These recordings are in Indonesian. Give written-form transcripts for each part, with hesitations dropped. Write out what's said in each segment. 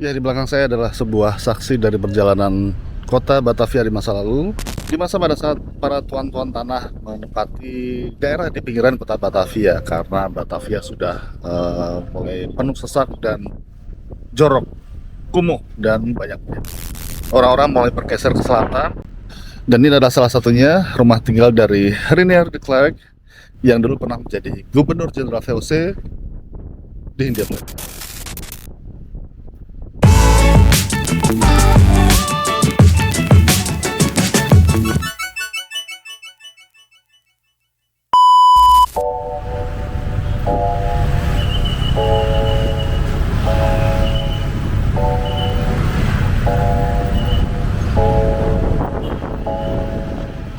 Ya, di belakang saya adalah sebuah saksi dari perjalanan kota Batavia di masa lalu. Di masa pada saat para tuan-tuan tanah menempati daerah di pinggiran kota Batavia, karena Batavia sudah mulai penuh sesak dan jorok, kumuh dan banyaknya. Orang-orang mulai bergeser ke selatan, dan ini adalah salah satunya rumah tinggal dari Rainier de Klerk yang dulu pernah menjadi Gubernur Jenderal VOC di Hindia Belanda.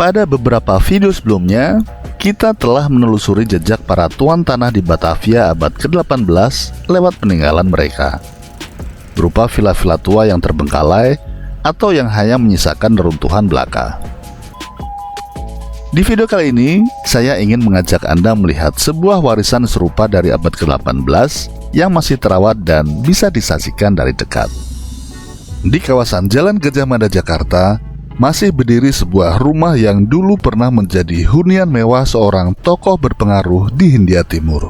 Pada beberapa video sebelumnya, kita telah menelusuri jejak para tuan tanah di Batavia abad ke-18 lewat peninggalan mereka, berupa villa-villa tua yang terbengkalai atau yang hanya menyisakan reruntuhan belaka. Di video kali ini, saya ingin mengajak Anda melihat sebuah warisan serupa dari abad ke-18 yang masih terawat dan bisa disaksikan dari dekat. Di kawasan Jalan Gajah Mada, Jakarta, masih berdiri sebuah rumah yang dulu pernah menjadi hunian mewah seorang tokoh berpengaruh di Hindia Timur.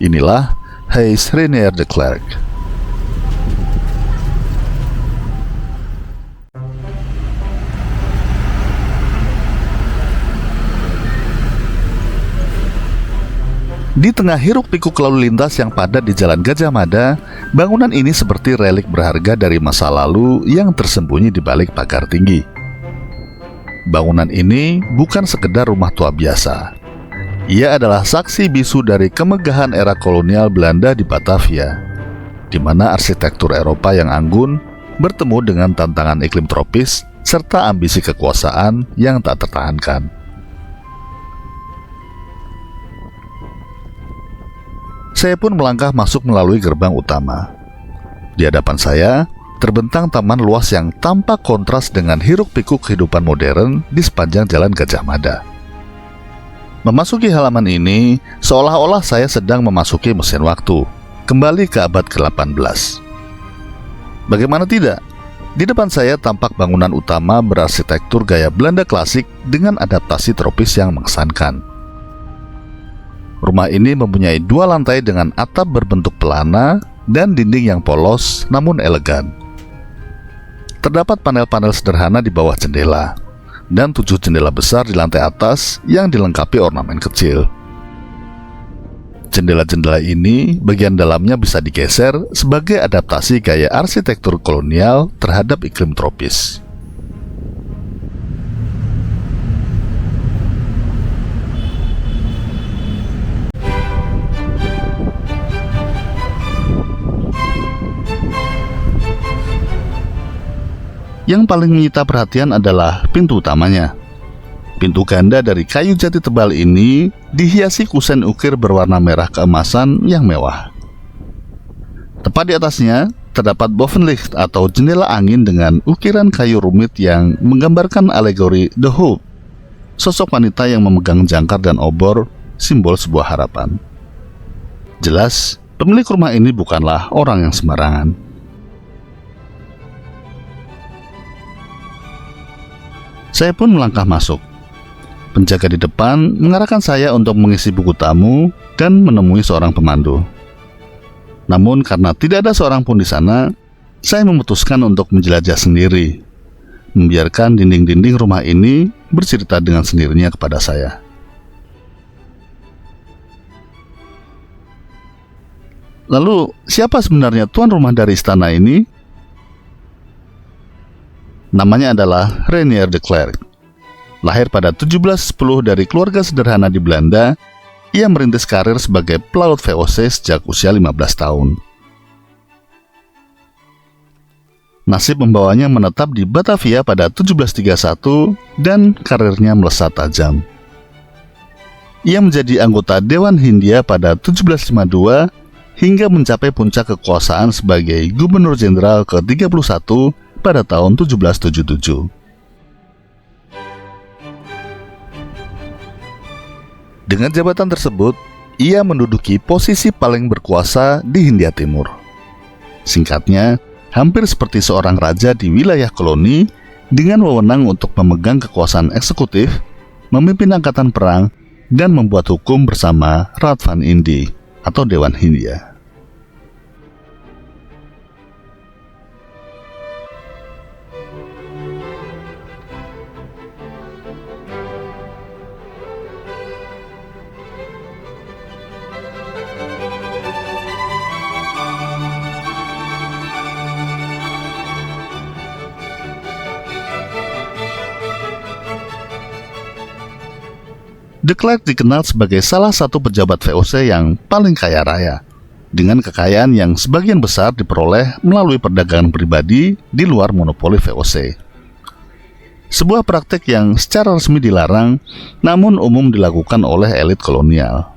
Inilah Huis Rainier de Klerk. Di tengah hiruk-pikuk lalu lintas yang padat di Jalan Gajah Mada, bangunan ini seperti relik berharga dari masa lalu yang tersembunyi di balik pagar tinggi. Bangunan ini bukan sekedar rumah tua biasa. Ia adalah saksi bisu dari kemegahan era kolonial Belanda di Batavia, di mana arsitektur Eropa yang anggun bertemu dengan tantangan iklim tropis serta ambisi kekuasaan yang tak tertahankan. Saya pun melangkah masuk melalui gerbang utama. Di hadapan saya, terbentang taman luas yang tampak kontras dengan hiruk-pikuk kehidupan modern di sepanjang Jalan Gajah Mada. Memasuki halaman ini, seolah-olah saya sedang memasuki mesin waktu, kembali ke abad ke-18. Bagaimana tidak? Di depan saya tampak bangunan utama berarsitektur gaya Belanda klasik dengan adaptasi tropis yang mengesankan. Rumah ini mempunyai 2 lantai dengan atap berbentuk pelana dan dinding yang polos namun elegan. Terdapat panel-panel sederhana di bawah jendela, dan 7 jendela besar di lantai atas yang dilengkapi ornamen kecil. Jendela-jendela ini bagian dalamnya bisa digeser sebagai adaptasi gaya arsitektur kolonial terhadap iklim tropis. Yang paling menyita perhatian adalah pintu utamanya. Pintu ganda dari kayu jati tebal ini dihiasi kusen ukir berwarna merah keemasan yang mewah. Tepat di atasnya terdapat bovenlicht atau jendela angin dengan ukiran kayu rumit yang menggambarkan alegori The Hope, sosok wanita yang memegang jangkar dan obor, simbol sebuah harapan. Jelas, pemilik rumah ini bukanlah orang yang sembarangan. Saya pun melangkah masuk. Penjaga di depan mengarahkan saya untuk mengisi buku tamu dan menemui seorang pemandu. Namun karena tidak ada seorang pun di sana, saya memutuskan untuk menjelajah sendiri, membiarkan dinding-dinding rumah ini bercerita dengan sendirinya kepada saya. Lalu, siapa sebenarnya tuan rumah dari istana ini? Namanya adalah Rainier de Klerk. Lahir pada 1710 dari keluarga sederhana di Belanda, ia merintis karir sebagai pelaut VOC sejak usia 15 tahun. Nasib membawanya menetap di Batavia pada 1731 dan karirnya melesat tajam. Ia menjadi anggota Dewan Hindia pada 1752 hingga mencapai puncak kekuasaan sebagai Gubernur Jenderal ke-31 pada tahun 1777. Dengan jabatan tersebut, ia menduduki posisi paling berkuasa di Hindia Timur. Singkatnya, hampir seperti seorang raja di wilayah koloni dengan wewenang untuk memegang kekuasaan eksekutif, memimpin angkatan perang, dan membuat hukum bersama Raad van Indië atau Dewan Hindia. De Klerk dikenal sebagai salah satu pejabat VOC yang paling kaya raya, dengan kekayaan yang sebagian besar diperoleh melalui perdagangan pribadi di luar monopoli VOC. Sebuah praktik yang secara resmi dilarang, namun umum dilakukan oleh elit kolonial.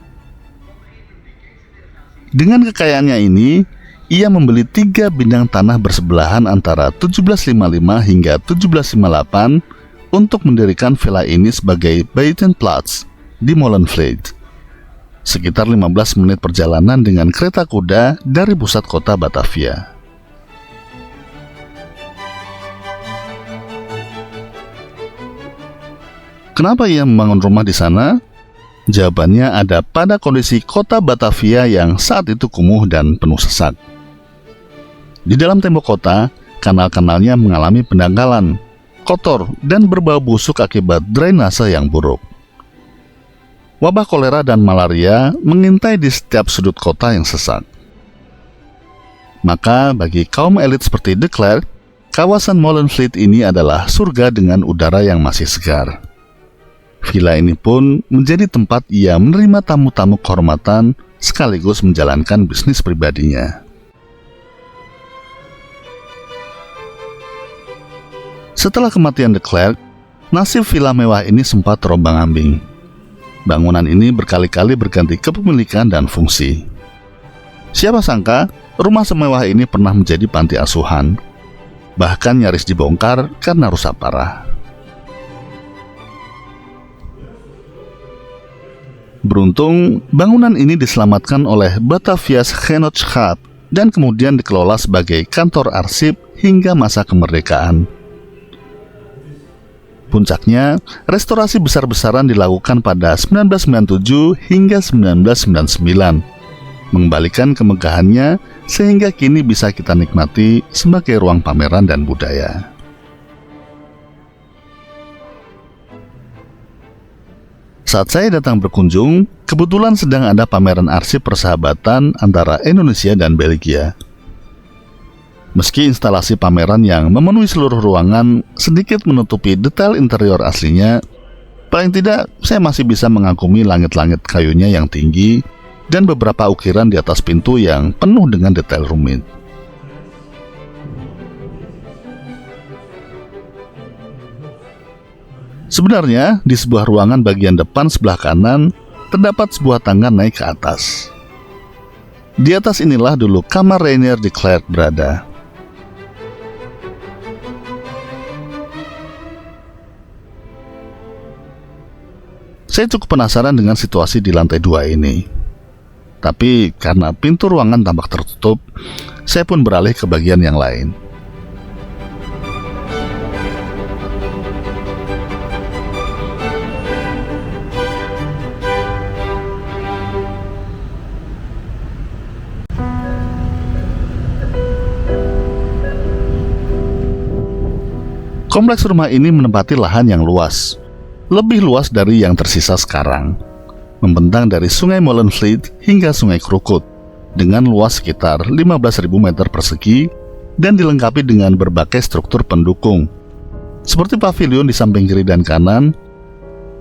Dengan kekayaannya ini, ia membeli 3 bidang tanah bersebelahan antara 1755 hingga 1758 untuk mendirikan villa ini sebagai Buitenplaats di Molenvliet, sekitar 15 menit perjalanan dengan kereta kuda dari pusat kota Batavia. Kenapa ia membangun rumah di sana? Jawabannya ada pada kondisi kota Batavia yang saat itu kumuh dan penuh sesak. Di dalam tembok kota, kanal-kanalnya mengalami pendangkalan, kotor, dan berbau busuk akibat drainase yang buruk. Wabah kolera dan malaria mengintai di setiap sudut kota yang sesak. Maka bagi kaum elit seperti De Klerk, kawasan Molenvliet ini adalah surga dengan udara yang masih segar. Villa ini pun menjadi tempat ia menerima tamu-tamu kehormatan sekaligus menjalankan bisnis pribadinya. Setelah kematian De Klerk, nasib villa mewah ini sempat terombang-ambing. Bangunan ini berkali-kali berganti kepemilikan dan fungsi. Siapa sangka, rumah semewah ini pernah menjadi panti asuhan, bahkan nyaris dibongkar karena rusak parah. Beruntung, bangunan ini diselamatkan oleh Batavia's Genootschap dan kemudian dikelola sebagai kantor arsip hingga masa kemerdekaan. Puncaknya, restorasi besar-besaran dilakukan pada 1997 hingga 1999, mengembalikan kemegahannya sehingga kini bisa kita nikmati sebagai ruang pameran dan budaya. Saat saya datang berkunjung, kebetulan sedang ada pameran arsip persahabatan antara Indonesia dan Belgia. Meski instalasi pameran yang memenuhi seluruh ruangan sedikit menutupi detail interior aslinya, paling tidak saya masih bisa mengagumi langit-langit kayunya yang tinggi dan beberapa ukiran di atas pintu yang penuh dengan detail rumit. Sebenarnya, di sebuah ruangan bagian depan sebelah kanan, terdapat sebuah tangga naik ke atas. Di atas inilah dulu kamar Reinier de Klerk berada. Saya cukup penasaran dengan situasi di lantai 2 ini. Tapi karena pintu ruangan tampak tertutup, saya pun beralih ke bagian yang lain. Kompleks rumah ini menempati lahan yang luas, lebih luas dari yang tersisa sekarang, membentang dari Sungai Molenvliet hingga Sungai Krukut, dengan luas sekitar 15.000 meter persegi dan dilengkapi dengan berbagai struktur pendukung, seperti pavilion di samping kiri dan kanan,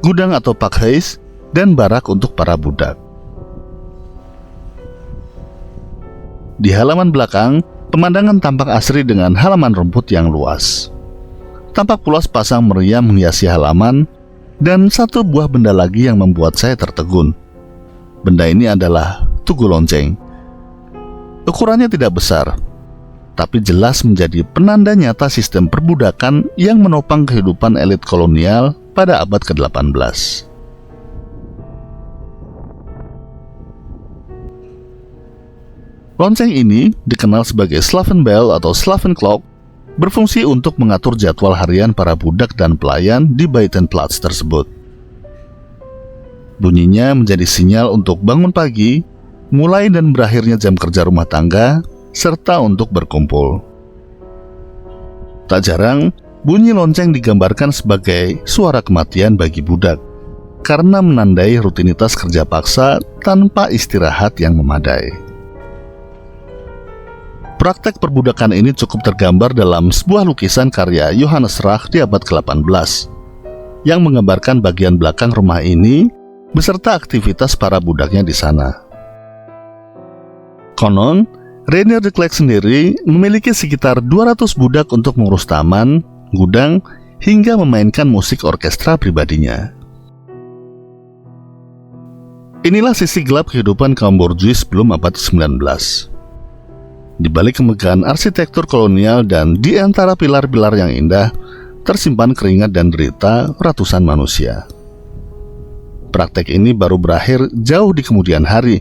gudang atau pakhuis, dan barak untuk para budak. Di halaman belakang, pemandangan tampak asri dengan halaman rumput yang luas. Tampak pula sepasang meriam menghiasi halaman, dan satu buah benda lagi yang membuat saya tertegun. Benda ini adalah tugu lonceng. Ukurannya tidak besar, tapi jelas menjadi penanda nyata sistem perbudakan yang menopang kehidupan elit kolonial pada abad ke-18. Lonceng ini dikenal sebagai Slaven Bell atau Slaven Clock, berfungsi untuk mengatur jadwal harian para budak dan pelayan di Buitenplaats tersebut. Bunyinya menjadi sinyal untuk bangun pagi, mulai dan berakhirnya jam kerja rumah tangga, serta untuk berkumpul. Tak jarang, bunyi lonceng digambarkan sebagai suara kematian bagi budak, karena menandai rutinitas kerja paksa tanpa istirahat yang memadai. Praktek perbudakan ini cukup tergambar dalam sebuah lukisan karya Johannes Rach di abad ke-18, yang menggambarkan bagian belakang rumah ini beserta aktivitas para budaknya di sana. Konon, Reinier de Klerk sendiri memiliki sekitar 200 budak untuk mengurus taman, gudang, hingga memainkan musik orkestra pribadinya. Inilah sisi gelap kehidupan kaum borjuis sebelum abad ke-19. Di balik kemegahan arsitektur kolonial dan di antara pilar-pilar yang indah, tersimpan keringat dan derita ratusan manusia. Praktek ini baru berakhir jauh di kemudian hari,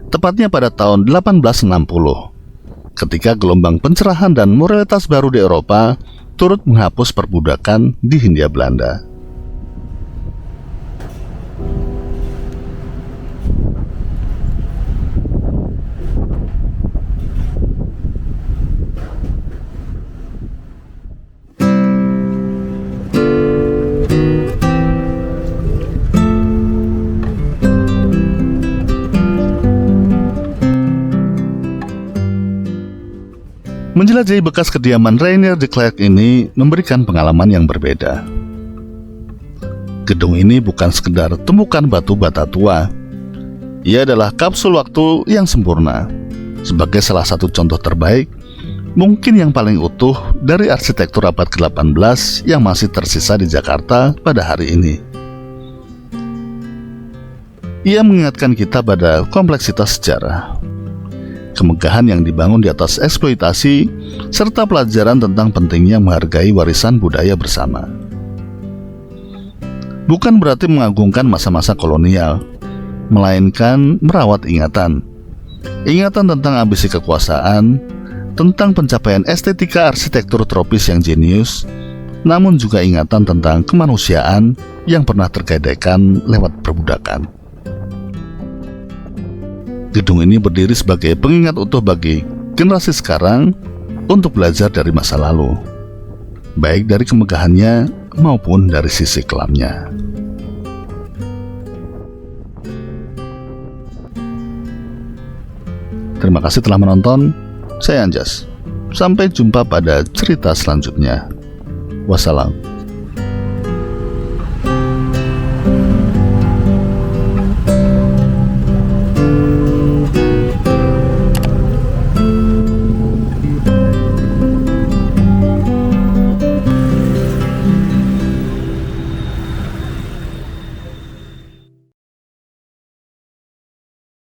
tepatnya pada tahun 1860, ketika gelombang pencerahan dan moralitas baru di Eropa turut menghapus perbudakan di Hindia Belanda. Menjelajahi bekas kediaman Reinier de Klerk ini memberikan pengalaman yang berbeda. Gedung ini bukan sekedar tumpukan batu bata tua. Ia adalah kapsul waktu yang sempurna, sebagai salah satu contoh terbaik, mungkin yang paling utuh dari arsitektur abad ke-18 yang masih tersisa di Jakarta pada hari ini. Ia mengingatkan kita pada kompleksitas sejarah, kemegahan yang dibangun di atas eksploitasi, serta pelajaran tentang pentingnya menghargai warisan budaya bersama. Bukan berarti mengagungkan masa-masa kolonial, melainkan merawat ingatan tentang ambisi kekuasaan, tentang pencapaian estetika arsitektur tropis yang jenius, namun juga ingatan tentang kemanusiaan yang pernah tergadaikan lewat perbudakan. Gedung ini berdiri sebagai pengingat utuh bagi generasi sekarang untuk belajar dari masa lalu, baik dari kemegahannya maupun dari sisi kelamnya. Terima kasih telah menonton. Saya Anjas. Sampai jumpa pada cerita selanjutnya. Wassalam.